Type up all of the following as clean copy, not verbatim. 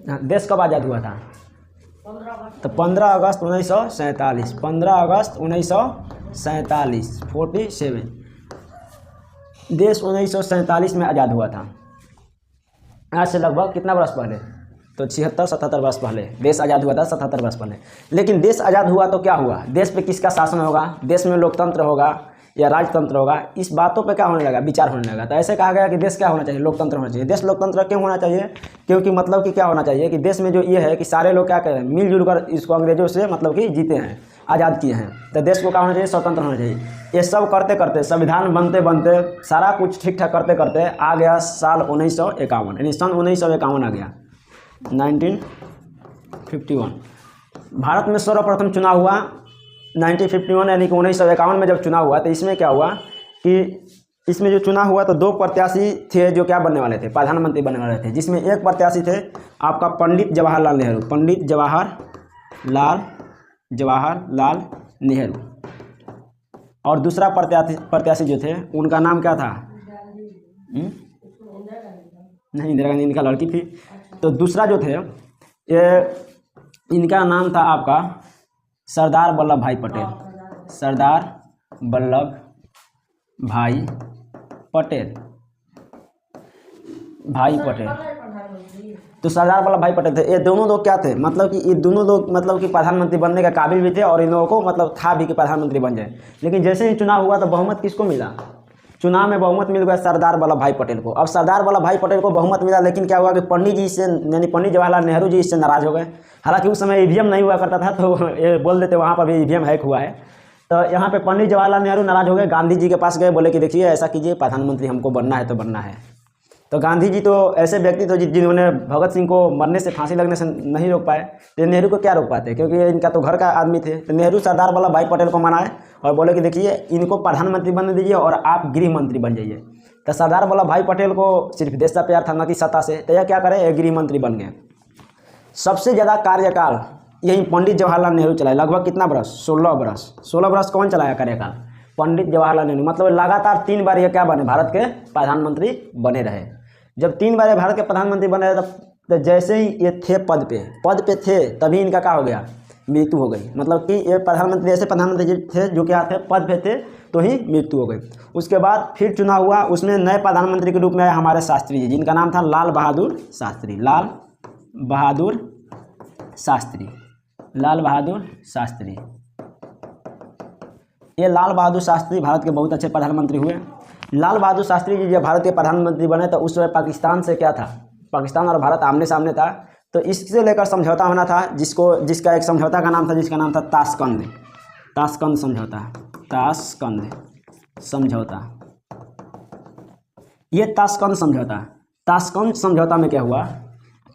देश कब आज़ाद हुआ था? तो 15 अगस्त 1947, 15 अगस्त 1947, 47। देश 1947 में आज़ाद हुआ था। आज से लगभग कितना वर्ष पहले? तो 76-77 वर्ष पहले देश आज़ाद हुआ था, 77 वर्ष पहले। लेकिन देश आज़ाद हुआ तो क्या हुआ? देश पे किसका शासन होगा? देश में लोकतंत्र होगा या राजतंत्र होगा? इस बातों पे क्या होने लगा? विचार होने लगा। तो ऐसे कहा गया कि देश क्या होना चाहिए? लोकतंत्र होना चाहिए। देश लोकतंत्र क्यों होना चाहिए? क्योंकि मतलब कि क्या होना चाहिए कि देश में जो ये है कि सारे लोग क्या करें, मिलजुल कर इसको अंग्रेजों से मतलब कि जीते हैं, आज़ाद किए हैं। तो देश को क्या होना चाहिए? स्वतंत्र होना चाहिए। ये सब करते करते, संविधान बनते बनते, सारा कुछ ठीक ठाक करते करते आ गया साल 1951, यानी सन 1951 आ गया, 1951। भारत में सर्वप्रथम चुनाव हुआ 1951, यानी कि 1951 में जब चुनाव हुआ तो इसमें क्या हुआ कि इसमें जो चुनाव हुआ तो 2 प्रत्याशी थे जो क्या बनने वाले थे? प्रधानमंत्री बनने वाले थे। जिसमें एक प्रत्याशी थे आपका पंडित जवाहरलाल नेहरू, पंडित जवाहरलाल नेहरू। और दूसरा प्रत्याशी जो थे उनका नाम क्या था? नहीं, इंदिरा गांधी इनका लड़की थी। तो दूसरा जो थे ये इनका नाम था आपका सरदार वल्लभ भाई पटेल, सरदार वल्लभ भाई पटेल, तो सरदार वल्लभ भाई पटेल थे। ये दोनों लोग क्या थे? मतलब कि ये दोनों लोग मतलब कि प्रधानमंत्री बनने का काबिल भी थे और इन लोगों को मतलब था भी कि प्रधानमंत्री बन जाए। लेकिन जैसे ही चुनाव हुआ तो बहुमत किसको मिला? चुनाव में बहुमत मिल गया सरदार वल्लभ भाई पटेल को। अब सरदार वल्लभ भाई पटेल को बहुमत मिला, लेकिन क्या हुआ कि पंडित जी से, यानी पंडित जवाहरलाल नेहरू जी इससे नाराज़ हो गए। हालांकि उस समय ईवीएम नहीं हुआ करता था, तो ये बोल देते वहाँ पर भी ईवीएम हैक हुआ है। तो यहाँ पे पंडित जवाहरलाल नेहरू नाराज़ हो गए, गांधी जी के पास गए, बोले कि देखिए ऐसा कीजिए, प्रधानमंत्री हमको बनना है तो बनना है। तो गांधी जी तो ऐसे व्यक्ति थे जिन्होंने भगत सिंह को मरने से, फांसी लगने से नहीं रोक पाए, तो नेहरू को क्या रोक पाते? क्योंकि इनका तो घर का आदमी थे। तो नेहरू सरदार वल्लभ भाई पटेल को मनाए और बोले कि देखिए इनको प्रधानमंत्री बनने दीजिए और आप गृह मंत्री बन जाइए। तो सरदार वल्लभ भाई पटेल को सिर्फ देश का प्यार था, न कि सत्ता से। तो यह क्या करे, ये गृह मंत्री बन गए। सबसे ज़्यादा कार्यकाल यही पंडित जवाहरलाल नेहरू चलाए, लगभग कितना बरस? 16 बरस। 16 बरस कौन चलाया कार्यकाल? पंडित जवाहरलाल नेहरू। मतलब लगातार 3 बार ये क्या बने? भारत के प्रधानमंत्री बने रहे। जब 3 बार भारत के प्रधानमंत्री बने रहे तो जैसे ही ये थे पद पे थे, तभी इनका क्या हो गया? मृत्यु हो गई। मतलब कि ये प्रधानमंत्री, ऐसे प्रधानमंत्री थे जो क्या थे? पद पे थे, तो ही मृत्यु हो गई। उसके बाद फिर चुनाव हुआ, उसमें नए प्रधानमंत्री के रूप में आए हमारे शास्त्री जी, जिनका नाम था लाल बहादुर शास्त्री। लाल बहादुर शास्त्री। ये लाल बहादुर शास्त्री भारत के बहुत अच्छे प्रधानमंत्री हुए। लाल बहादुर शास्त्री जी जब भारत के प्रधानमंत्री बने तो उस समय पाकिस्तान से क्या था? पाकिस्तान और भारत आमने सामने था। तो इससे लेकर समझौता होना था, जिसका एक समझौता का नाम था, जिसका नाम था ताशकंद समझौता। ये ताशकंद समझौता में क्या हुआ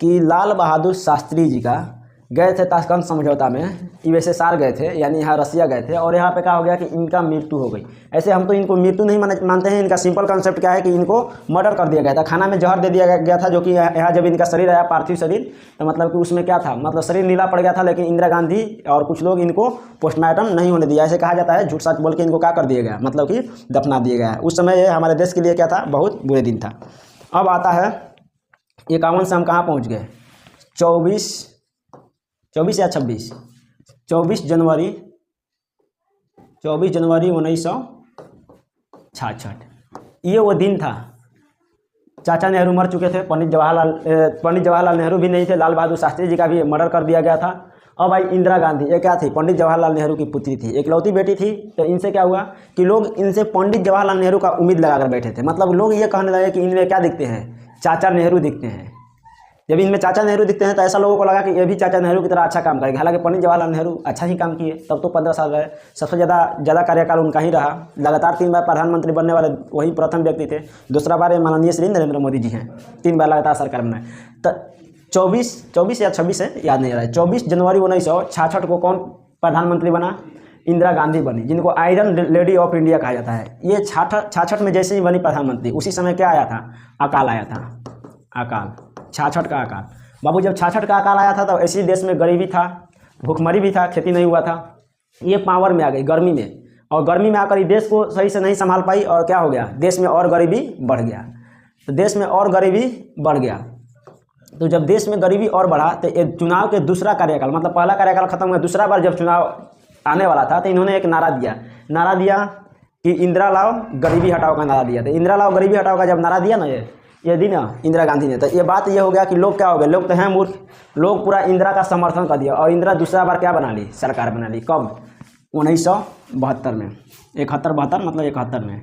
कि लाल बहादुर शास्त्री जी का गए थे ताशकंद समझौता में, यूएसएसआर गए थे, यानी यहाँ रसिया गए थे, और यहाँ पे क्या हो गया कि इनका मृत्यु हो गई। ऐसे हम तो इनको मृत्यु नहीं मानते हैं। इनका सिंपल कॉन्सेप्ट क्या है कि इनको मर्डर कर दिया गया था, खाना में जहर दे दिया गया था, जो कि यहाँ जब इनका शरीर आया, पार्थिव शरीर, तो मतलब कि उसमें क्या था? मतलब शरीर नीला पड़ गया था, लेकिन इंदिरा गांधी और कुछ लोग इनको पोस्टमार्टम नहीं होने दिया। ऐसे कहा जाता है, झूठ सच बोल के इनको क्या कर दिया गया? मतलब कि दफना दिया गया। उस समय ये हमारे देश के लिए क्या था? बहुत बुरे दिन था। अब आता है 51 से हम कहाँ पहुँच गए? 24 या 26? 24 जनवरी 1966। ये वो दिन था। चाचा नेहरू मर चुके थे, पंडित जवाहरलाल नेहरू भी नहीं थे, लाल बहादुर शास्त्री जी का भी मर्डर कर दिया गया था। अब भाई इंदिरा गांधी, ये क्या थी? पंडित जवाहरलाल नेहरू की पुत्री थी, एकलौती बेटी थी। तो इनसे क्या हुआ कि लोग इनसे पंडित जवाहरलाल नेहरू का उम्मीद लगाकर बैठे थे। मतलब लोग ये कहने लगे कि इनमें क्या दिखते हैं? चाचा नेहरू दिखते हैं। जब इनमें चाचा नेहरू दिखते हैं तो ऐसा लोगों को लगा कि ये भी चाचा नेहरू की तरह अच्छा काम करेगा। हालांकि पंडित जवाहरलाल नेहरू अच्छा ही काम किए, तब तो 15 साल रहे। सबसे ज़्यादा कार्यकाल उनका ही रहा। लगातार 3 बार प्रधानमंत्री बनने वाले वही प्रथम व्यक्ति थे। दूसरा बार माननीय श्री नरेंद्र मोदी जी हैं, 3 बार लगातार सरकार बनाए। तो 24 या 26 है, याद नहीं आ रहा है। 24 जनवरी 1966 को कौन प्रधानमंत्री बना? इंदिरा गांधी बनी, जिनको आयरन लेडी ऑफ इंडिया कहा जाता है। ये 66 में जैसे ही बनी प्रधानमंत्री, उसी समय क्या आया था? अकाल आया था। अकाल 66 का अकाल। बाबू जब 66 का अकाल आया था तो ऐसे देश में गरीबी था, भूखमरी भी था, खेती नहीं हुआ था। ये पावर में आ गई गर्मी में, और गर्मी में आकर ये देश को सही से नहीं संभाल पाई, और क्या हो गया? देश में और गरीबी बढ़ गया। तो देश में और गरीबी बढ़ गया। तो जब देश में गरीबी और बढ़ा तो ये चुनाव के दूसरा कार्यकाल, मतलब पहला कार्यकाल खत्म हुआ, दूसरा बार जब चुनाव आने वाला था तो इन्होंने एक नारा दिया कि इंदिरा लाओ गरीबी हटाओ का नारा दिया। तो इंदिरा लाओ गरीबी हटाओ का जब नारा दिया ना ये दी ना इंदिरा गांधी ने, तो ये बात ये हो गया कि लोग क्या हो गए, लोग तो हैं मूर्ख, लोग पूरा इंदिरा का समर्थन कर दिया और इंदिरा दूसरा बार क्या बना ली, सरकार बना ली। कब? 1972 में, 71-72 मतलब 71 में,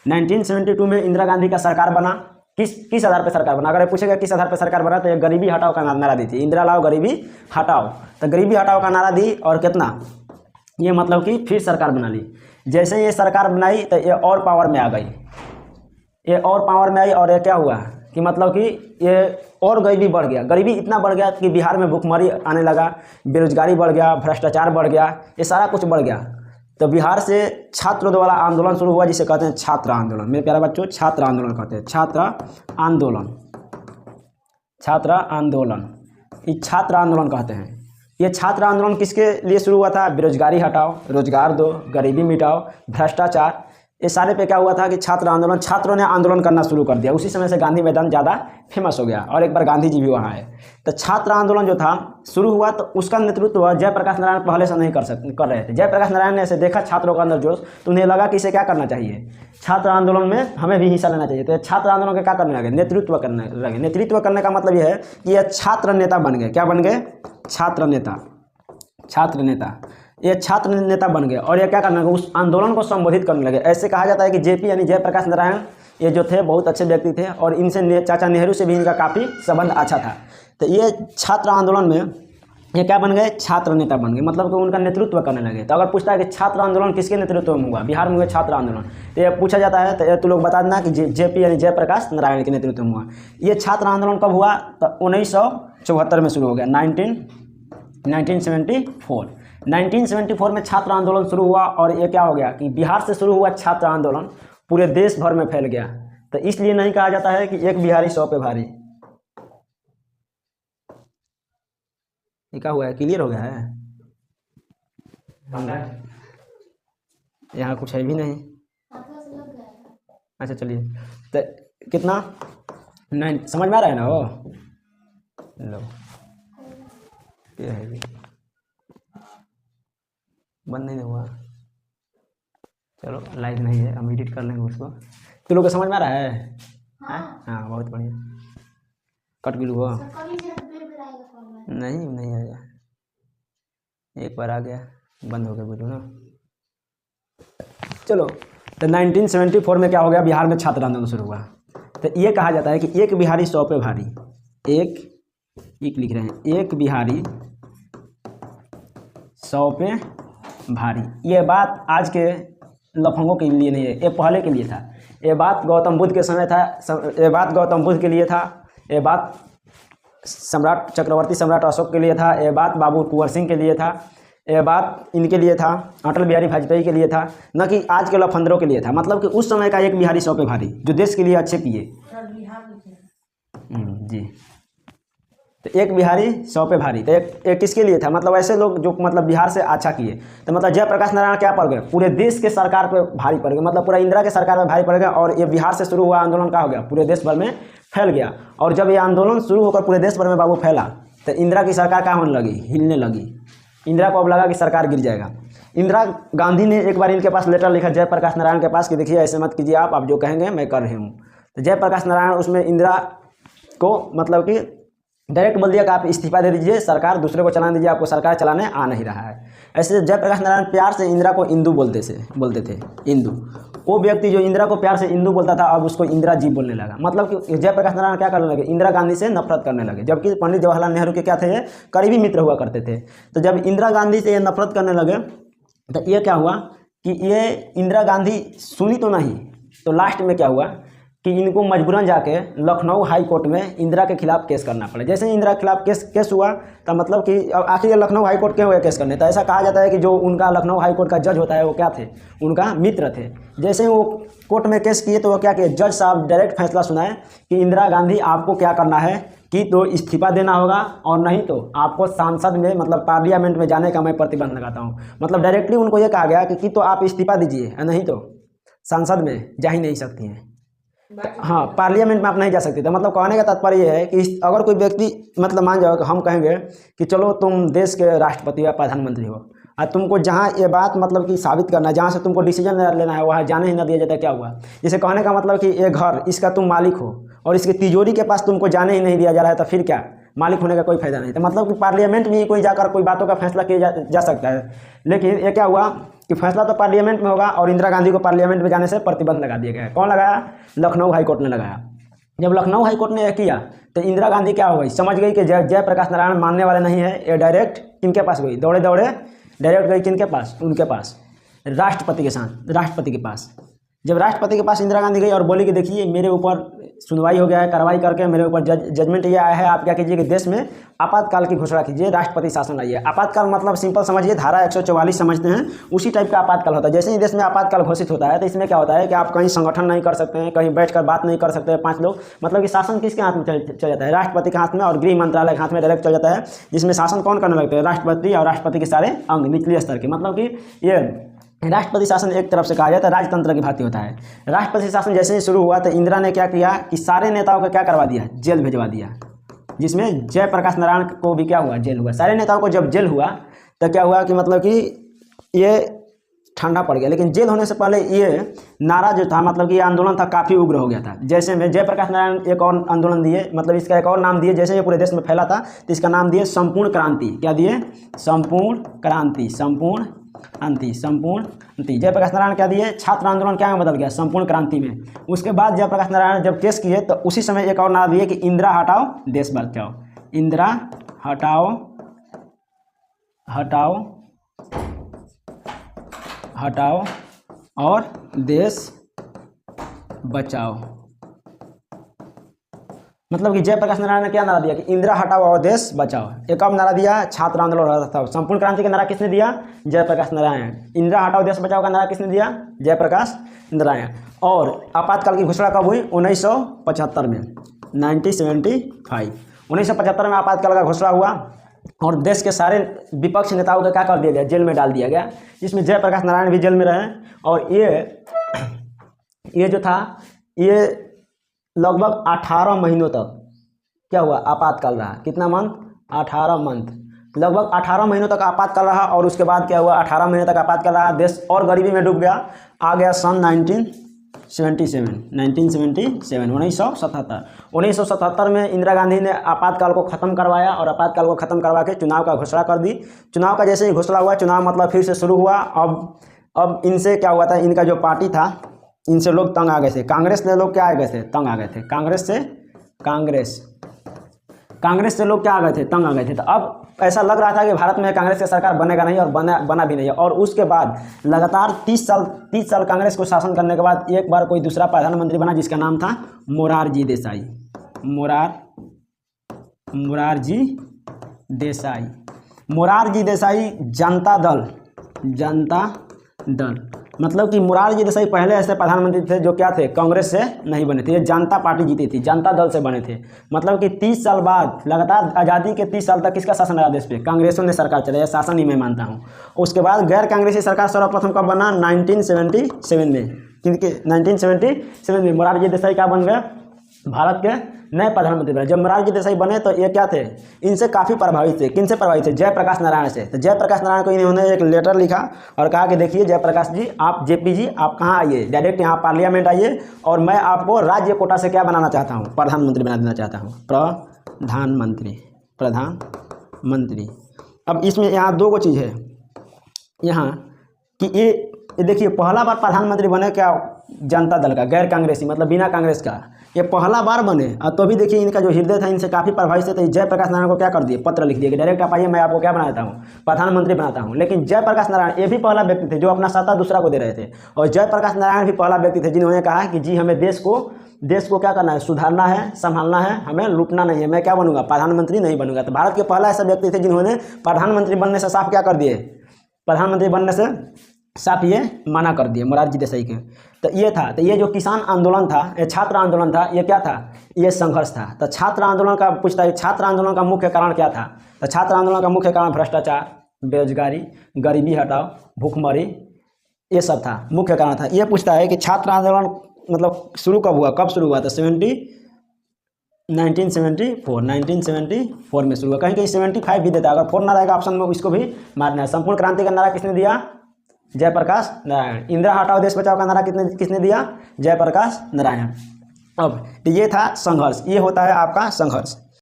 1972 में इंदिरा गांधी का सरकार बना। किस आधार पे सरकार बना? अगर पूछेगा किस आधार पे सरकार बना तो ये गरीबी हटाओ का नारा दी थी, इंदिरा लाओ गरीबी हटाओ। तो गरीबी हटाओ का नारा दी और कितना, ये मतलब कि फिर सरकार बना ली। जैसे ये सरकार बनाई तो ये और पावर में आ गई, ये और पावर में आई और ये क्या हुआ कि मतलब कि ये और गरीबी बढ़ गया। गरीबी इतना बढ़ गया कि बिहार में भुखमरी आने लगा, बेरोजगारी बढ़ गया, भ्रष्टाचार बढ़ गया, ये सारा कुछ बढ़ गया। तो बिहार से छात्रों द्वारा आंदोलन शुरू हुआ, जिसे कहते हैं छात्र आंदोलन। मेरे प्यारे बच्चों, छात्र आंदोलन कहते हैं, छात्र आंदोलन, छात्र आंदोलन, ये छात्र आंदोलन कहते हैं। ये छात्र आंदोलन किसके लिए शुरू हुआ था? बेरोजगारी हटाओ, रोजगार दो, गरीबी मिटाओ, भ्रष्टाचार, ये सारे पे क्या हुआ था कि छात्र आंदोलन, छात्रों ने आंदोलन करना शुरू कर दिया। उसी समय से गांधी मैदान ज़्यादा फेमस हो गया और एक बार गांधी जी भी वहाँ आए। तो छात्र आंदोलन जो था शुरू हुआ तो उसका नेतृत्व जयप्रकाश नारायण पहले से नहीं कर रहे थे। जयप्रकाश नारायण ने ऐसे देखा छात्रों का अंदर जोश, तो उन्हें लगा कि इसे क्या करना चाहिए, छात्र आंदोलन में हमें भी हिस्सा लेना चाहिए। तो छात्र आंदोलन के क्या करने लगे, नेतृत्व करने लगे। नेतृत्व करने का मतलब यह है कि यह छात्र नेता बन गए। क्या बन गए? छात्र नेता, छात्र नेता, ये छात्र नेता बन गए और ये क्या करने लगे, उस आंदोलन को संबोधित करने लगे। ऐसे कहा जाता है कि जेपी यानी जयप्रकाश नारायण ये जो थे बहुत अच्छे व्यक्ति थे और इनसे चाचा नेहरू से भी इनका काफ़ी संबंध अच्छा था। तो ये छात्र आंदोलन में ये क्या बन गए, छात्र नेता बन गए, मतलब कि उनका नेतृत्व करने लगे। तो अगर पूछता है कि छात्र आंदोलन किसके नेतृत्व में हुआ, बिहार में हुआ छात्र आंदोलन, तो ये पूछा जाता है तो तो लोग बता देना कि जेपी यानी जयप्रकाश नारायण के नेतृत्व में हुआ। ये छात्र आंदोलन कब हुआ? तो 1974 में शुरू हो गया, 1974 में छात्र आंदोलन शुरू हुआ। और ये क्या हो गया कि बिहार से शुरू हुआ छात्र आंदोलन पूरे देश भर में फैल गया। तो इसलिए नहीं कहा जाता है कि एक बिहारी 100 पे भारी। ये क्या हुआ है, क्लियर हो गया है? यहाँ कुछ है भी नहीं। अच्छा चलिए, तो कितना 9 समझ में आ रहा है ना? वो लो क्या है, बंद नहीं हुआ, चलो लाइव नहीं है, हम एडिट कर लेंगे उसको। तो लोग को समझ में आ रहा है? हाँ बहुत बढ़िया। कट गिलू हो? नहीं आया, एक बार आ गया बंद हो गया, बोलो ना। चलो, तो 1974 में क्या हो गया, बिहार में छात्र आंदोलन शुरू हुआ। तो ये कहा जाता है कि एक बिहारी 100 पे भारी, एक लिख रहे हैं, एक बिहारी 100 पे भारी। ये बात आज के लफंगों के लिए नहीं है, ये पहले के लिए था। ये बात गौतम बुद्ध के समय था, ये बात गौतम बुद्ध के लिए था, ये बात सम्राट चक्रवर्ती सम्राट अशोक के लिए था, ये बात बाबू कुंवर सिंह के लिए था, ये बात इनके लिए था, अटल बिहारी वाजपेयी के लिए था, न कि आज के लफंदरों के लिए था। मतलब कि उस समय का एक बिहारी 100 पे भारी जो देश के लिए अच्छे किए। जी, तो एक बिहारी 100 पे भारी, तो एक किसके लिए था, मतलब ऐसे लोग जो मतलब बिहार से अच्छा किए। तो मतलब जयप्रकाश नारायण क्या पड़ गए, पूरे देश के सरकार पे भारी पड़ गए, मतलब पूरा इंदिरा के सरकार में भारी पड़ गया। और ये बिहार से शुरू हुआ आंदोलन क्या हो गया, पूरे देश भर में फैल गया। और जब ये आंदोलन शुरू होकर पूरे देश भर में बाबू फैला, तो इंदिरा की सरकार क्या होने लगी, हिलने लगी। इंदिरा को अब लगा कि सरकार गिर जाएगा। इंदिरा गांधी ने एक बार इनके पास लेटर लिखा जयप्रकाश नारायण के पास कि देखिए ऐसे मत कीजिए, आप जो कहेंगे मैं कर रही हूँ। तो जयप्रकाश नारायण उसमें इंदिरा को मतलब कि डायरेक्ट बोल दिया कि आप इस्तीफा दे दीजिए, सरकार दूसरे को चलाने दीजिए, आपको सरकार चलाने आ नहीं रहा है। ऐसे जयप्रकाश नारायण प्यार से इंदिरा को इंदू बोलते थे इंदू। वो व्यक्ति जो इंदिरा को प्यार से इंदू बोलता था, अब उसको इंदिरा जी बोलने लगा। मतलब कि जयप्रकाश नारायण क्या करने लगे, इंदिरा गांधी से नफरत करने लगे। जबकि पंडित जवाहरलाल नेहरू के क्या थे, ये करीबी मित्र हुआ करते थे। तो जब इंदिरा गांधी से ये नफरत करने लगे, तो ये क्या हुआ कि ये इंदिरा गांधी सुनी तो नहीं, तो लास्ट में क्या हुआ कि इनको मजबूरन जाके लखनऊ हाई कोर्ट में इंदिरा के खिलाफ केस करना पड़ा। जैसे ही इंदिरा के खिलाफ केस हुआ, तो मतलब कि आखिर लखनऊ हाई कोर्ट क्यों हुआ केस करने, तो ऐसा कहा जाता है कि जो उनका लखनऊ हाई कोर्ट का जज होता है वो क्या थे, उनका मित्र थे। जैसे ही वो कोर्ट में केस किए तो वो क्या किए, जज साहब डायरेक्ट फैसला सुनाए कि इंदिरा गांधी आपको क्या करना है कि तो इस्तीफा देना होगा, और नहीं तो आपको सांसद में मतलब पार्लियामेंट में जाने का मैं प्रतिबंध लगाता हूँ। मतलब डायरेक्टली उनको ये कहा गया कि तो आप इस्तीफा दीजिए, नहीं तो सांसद में जा ही नहीं सकती हैं। हाँ, पार्लियामेंट में आप नहीं जा सकते थे। मतलब कहने का तात्पर्य ये है कि अगर कोई व्यक्ति मतलब मान जाओ कि हम कहेंगे कि चलो तुम देश के राष्ट्रपति या प्रधानमंत्री हो, और तुमको जहाँ ये बात मतलब कि साबित करना है, जहाँ से तुमको डिसीजन लेना है, वहाँ जाने ही ना दिया जाता, क्या हुआ? जैसे कहने का मतलब कि ये घर इसका तुम मालिक हो और इसकी तिजोरी के पास तुमको जाने ही नहीं दिया जा रहा है, तो फिर क्या? मालिक होने का कोई फायदा नहीं। तो मतलब कि पार्लियामेंट में ही कोई जाकर कोई बातों का फैसला किया जा सकता है। लेकिन ये क्या हुआ कि फैसला तो पार्लियामेंट में होगा, और इंदिरा गांधी को पार्लियामेंट में जाने से प्रतिबंध लगा दिया गया है। कौन लगाया? लखनऊ हाईकोर्ट ने लगाया। जब लखनऊ हाईकोर्ट ने यह किया तो इंदिरा गांधी क्या हो गई, समझ गई कि जयप्रकाश नारायण मानने वाले नहीं है। ये डायरेक्ट किनके पास गई? दौड़े दौड़े डायरेक्ट गई किनके पास? उनके पास, राष्ट्रपति के साथ, राष्ट्रपति के पास। जब राष्ट्रपति के पास इंदिरा गांधी गई और बोली कि देखिए मेरे ऊपर सुनवाई हो गया है, कार्रवाई करके मेरे ऊपर जजमेंट ये आया है, आप क्या कीजिए कि देश में आपातकाल की घोषणा कीजिए, राष्ट्रपति शासन लाइए। आपातकाल मतलब सिंपल समझिए, धारा 144 समझते हैं, उसी टाइप का आपातकाल होता है। जैसे ही देश में आपातकाल घोषित होता है तो इसमें क्या होता है कि आप कहीं संगठन नहीं कर सकते हैं, कहीं बैठकर बात नहीं कर सकते हैं 5 लोग। मतलब कि शासन किसके हाथ में चल जाता है? राष्ट्रपति के हाथ में, और गृह मंत्रालय के हाथ में डायरेक्ट चल जाता है, जिसमें शासन कौन करने लगते हैं? राष्ट्रपति और राष्ट्रपति के सारे अंग निचले स्तर के। मतलब कि ये राष्ट्रपति शासन एक तरफ से कहा जाए तो राजतंत्र की भांति होता है। राष्ट्रपति शासन जैसे ही शुरू हुआ तो इंदिरा ने क्या किया कि सारे नेताओं को क्या करवा दिया? जेल भिजवा दिया, जिसमें जयप्रकाश नारायण को भी क्या हुआ? जेल हुआ। सारे नेताओं को जब जेल हुआ तो क्या हुआ कि मतलब कि ये ठंडा पड़ गया। लेकिन जेल होने से पहले ये नारा जो था, मतलब कि ये आंदोलन था, काफ़ी उग्र हो गया था। जैसे में जयप्रकाश नारायण एक और आंदोलन दिए, मतलब इसका एक और नाम दिए। जैसे ये पूरे देश में फैला था तो इसका नाम दिए संपूर्ण क्रांति। क्या दिए? संपूर्ण क्रांति, संपूर्ण क्रांति, संपूर्ण क्रांति। जयप्रकाश नारायण क्या दिए? छात्र आंदोलन क्या में बदल गया? संपूर्ण क्रांति में। उसके बाद जयप्रकाश नारायण जब केस किए तो उसी समय एक और नारा दिए कि इंदिरा हटाओ देश बचाओ। इंदिरा हटाओ, हटाओ, हटाओ और देश बचाओ। मतलब कि जयप्रकाश नारायण ने क्या नारा दिया कि इंदिरा हटाओ और देश बचाओ। एक और नारा दिया, छात्र आंदोलन हो रहा था। संपूर्ण क्रांति का नारा किसने दिया? जयप्रकाश नारायण। इंदिरा हटाओ देश बचाओ का नारा किसने दिया? जयप्रकाश नारायण। और आपातकाल की घोषणा कब हुई? 1975 में, 1975। 1975 में आपातकाल का घोषणा हुआ और देश के सारे विपक्ष नेताओं को क्या कर दिया गया? जेल में डाल दिया गया, जिसमें जयप्रकाश नारायण भी जेल में रहे। और ये जो था, ये लगभग 18 महीनों तक क्या हुआ? आपातकाल रहा। कितना मंथ? 18 मंथ। लगभग 18 महीनों तक आपातकाल रहा। और उसके बाद क्या हुआ? 18 महीने तक आपातकाल रहा, देश और गरीबी में डूब गया। आ गया सन 1977, 1977 में इंदिरा गांधी ने आपातकाल को ख़त्म करवाया और आपातकाल को ख़त्म करवा के चुनाव का घोषणा कर दी। चुनाव का जैसे ही घोषणा हुआ, चुनाव मतलब फिर से शुरू हुआ। अब इनसे क्या हुआ था? इनका जो पार्टी था, इनसे लोग तंग आ गए थे। कांग्रेस से लोग क्या आ गए थे? तंग आ गए थे। कांग्रेस से लोग क्या आ गए थे? तंग आ गए थे। तो अब ऐसा लग रहा था कि भारत में कांग्रेस की सरकार बनेगा नहीं, और बना भी नहीं है। और उसके बाद लगातार 30 साल कांग्रेस को शासन करने के बाद एक बार कोई दूसरा प्रधानमंत्री बना, जिसका नाम था मोरारजी देसाई। मोरारजी देसाई जनता दल। मतलब कि मोरारजी देसाई पहले ऐसे प्रधानमंत्री थे जो क्या थे? कांग्रेस से नहीं बने थे। ये जनता पार्टी जीती थी, जनता दल से बने थे। मतलब कि 30 साल बाद लगातार आज़ादी के 30 साल तक किसका शासन रहा देश पे? कांग्रेसों ने सरकार चलाई। शासन ही मैं मानता हूँ। उसके बाद गैर कांग्रेसी सरकार सर्वप्रथम कब बना? 1977 में। क्योंकि 1977 में मोरारजी देसाई क्या बन गए? भारत के नए प्रधानमंत्री बने। जब मोरारजी देसाई बने तो ये क्या थे? इनसे काफ़ी प्रभावित थे। किनसे प्रभावित थे? जयप्रकाश नारायण से। तो जयप्रकाश नारायण को इन्होंने एक लेटर लिखा और कहा कि देखिए जयप्रकाश जी, आप जेपी जी, आप कहाँ आइए, डायरेक्ट यहाँ पार्लियामेंट आइए, और मैं आपको राज्य कोटा से क्या बनाना चाहता हूँ? प्रधानमंत्री बना देना चाहता हूँ। प्रधानमंत्री। अब इसमें यहाँ 2 चीज़ है यहाँ कि ये देखिए, पहला बार प्रधानमंत्री बने क्या? जनता दल का, गैर कांग्रेसी, मतलब बिना कांग्रेस का। ये पहला बार बने। और तो भी देखिए इनका जो हृदय था इनसे काफ़ी प्रभावित थे। तो जयप्रकाश नारायण को क्या कर दिए? पत्र लिख दिए कि डायरेक्ट आप आइए, मैं आपको क्या बनाता हूँ? प्रधानमंत्री बनाता हूँ। लेकिन जयप्रकाश नारायण ये भी पहला व्यक्ति थे जो अपना सत्ता दूसरा को दे रहे थे। और जयप्रकाश नारायण भी पहला व्यक्ति थे जिन्होंने कहा कि जी हमें देश को क्या करना है? सुधारना है, संभालना है, हमें लूटना नहीं है। मैं क्या बनूंगा? प्रधानमंत्री नहीं बनूंगा। तो भारत के पहला ऐसा व्यक्ति थे जिन्होंने प्रधानमंत्री बनने से साफ क्या कर दिए? प्रधानमंत्री बनने से साफ ये मना कर दिए मोरारजी देसाई के। तो ये था। तो ये जो किसान आंदोलन था, ये छात्र आंदोलन था, ये क्या था? ये संघर्ष था। तो छात्र आंदोलन का पूछता है, छात्र आंदोलन का मुख्य कारण क्या था? तो छात्र आंदोलन का मुख्य कारण भ्रष्टाचार, बेरोजगारी, गरीबी हटाओ, भूखमरी, ये सब था, मुख्य कारण था। ये पूछता है कि छात्र आंदोलन मतलब शुरू कब हुआ, कब शुरू हुआ था? 1974 में शुरू हुआ। कहीं कहीं 75 भी देता है, अगर 4 ना रहेगा ऑप्शन में इसको भी मारना है। संपूर्ण क्रांति का नारा किसने दिया? जयप्रकाश नारायण। इंदिरा हटाओ देश बचाओ का नारा किसने दिया? जयप्रकाश नारायण। अब तो ये था संघर्ष, ये होता है आपका संघर्ष।